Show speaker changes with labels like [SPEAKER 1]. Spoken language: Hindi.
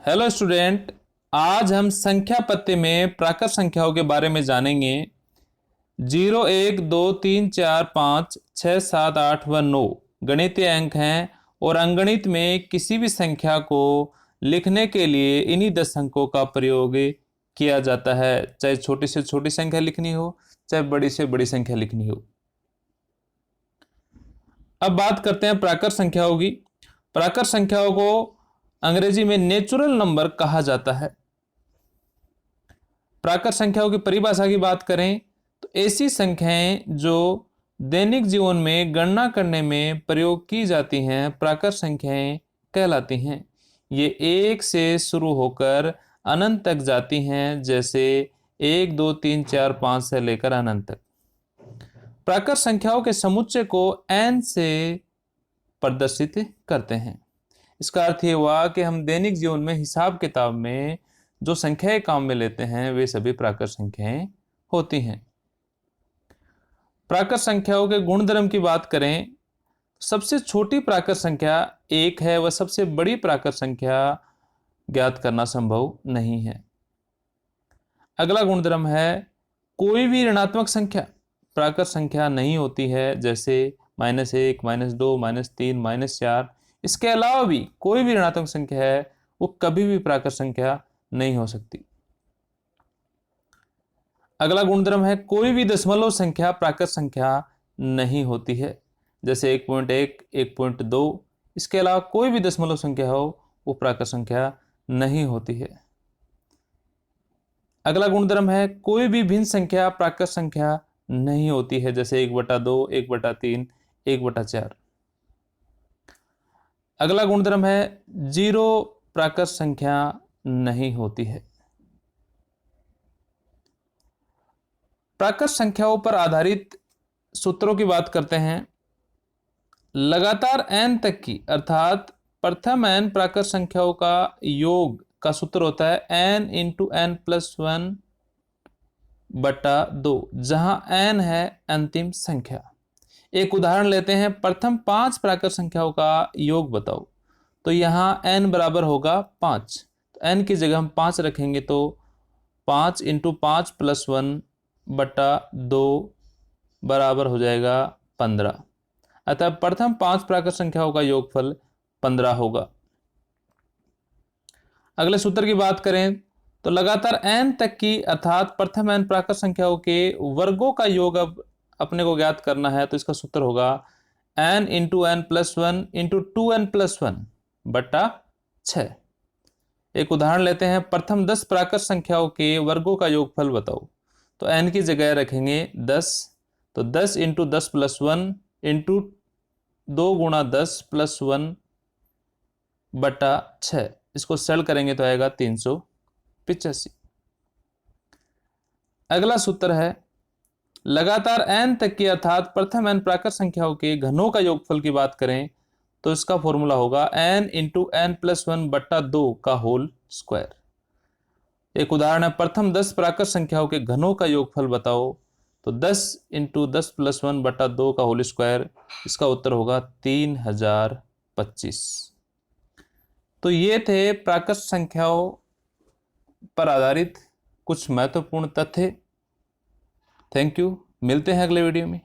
[SPEAKER 1] Hello student. आज हम संख्या पत्ते में प्राकृत संख्याओं के बारे में जानेंगे। 0 1 2 3 4 5 6 7 8 व 9 गणितीय अंक हैं और अंगणित में किसी भी संख्या को लिखने के लिए इन्हीं 10 अंकों का प्रयोग किया जाता है, चाहे छोटी से छोटी संख्या लिखनी हो चाहे बड़ी से बड़ी संख्या लिखनी हो। अब बात करते हैं प्राकृत संख्याओं की। प्राकृत संख्याओं को अंग्रेजी में नेचुरल नंबर कहा जाता है। प्राकृत संख्याओं की परिभाषा की बात करें तो ऐसी संख्याएं जो दैनिक जीवन में गणना करने में प्रयोग की जाती हैं प्राकृत संख्याएं कहलाती हैं। ये 1 से शुरू होकर अनंत तक जाती हैं, जैसे 1 2 3 4 5 से लेकर अनंत तक। प्राकृत संख्याओं के समुच्चय को n से प्रदर्शित करते हैं। इसका अर्थ ये हुआ कि हम दैनिक जीवन में हिसाब किताब में जो संख्याएं काम में लेते हैं वे सभी प्राकृत संख्याएं होती हैं। प्राकृत संख्याओं के गुणधर्म की बात करें, सबसे छोटी प्राकृत संख्या 1 है, वह सबसे बड़ी प्राकृत संख्या ज्ञात करना संभव नहीं है। अगला गुणधर्म है कोई भी ऋणात्मक संख्या प्राकृत संख्या नहीं होती है, जैसे -1 -2 -3 -4। इसके अलावा भी कोई भी ऋणात्मक संख्या है वो कभी भी प्राकृत संख्या नहीं हो सकती। अगला गुणधर्म है कोई भी दशमलव संख्या प्राकृत संख्या नहीं होती है, जैसे 1.1 1.2। इसके अलावा कोई भी दशमलव संख्या हो वो प्राकृत संख्या नहीं होती है। अगला गुणधर्म है कोई भी भिन्न संख्या प्राकृत संख्या नहीं होती है, जैसे 1/2 1/3 1/4। अगला गुणधर्म है 0 प्राकृत संख्या नहीं होती है। प्राकृत संख्याओं पर आधारित सूत्रों की बात करते हैं। लगातार n तक की अर्थात प्रथम n प्राकृत संख्याओं का योग का सूत्र होता है n × n+1/2, जहां n है अंतिम संख्या। एक उदाहरण लेते हैं, प्रथम 5 प्राकृत संख्याओं का योग बताओ, तो यहाँ n बराबर होगा 5। तो n की जगह हम 5 रखेंगे तो 5 × 5 + 1/2 बराबर हो जाएगा 15। अतः प्रथम 5 प्राकृत संख्याओं का योगफल 15 होगा। अगले सूत्र की बात करें तो लगातार n तक की अर्थात प्रथम n प्राकृत संख्याओं के वर्गों का योग अब अपने को ज्ञात करना है, तो इसका सूत्र होगा n × n+1 × 2n+1/6। एक उदाहरण लेते हैं, प्रथम 10 प्राकृत संख्याओं के वर्गों का योगफल बताओ, तो n की जगह रखेंगे 10, तो 10 × 10 + 1 × 2 × 10 + 1/6। इसको सरल करेंगे तो आएगा 385। अगला सूत्र है लगातार n तक की अर्थात प्रथम n प्राकृत संख्याओं के घनों का योगफल की बात करें तो इसका फॉर्मूला होगा n × n+1/2 का होल स्क्वायर। एक उदाहरण है, प्रथम 10 प्राकृत संख्याओं के घनों का योगफल बताओ, तो 10 × 10 + 1/2 का होल स्क्वायर। इसका उत्तर होगा 3025। तो ये थे प्राकृत संख्याओं पर आधारित कुछ महत्वपूर्ण तथ्य। थैंक यू, मिलते हैं अगले वीडियो में।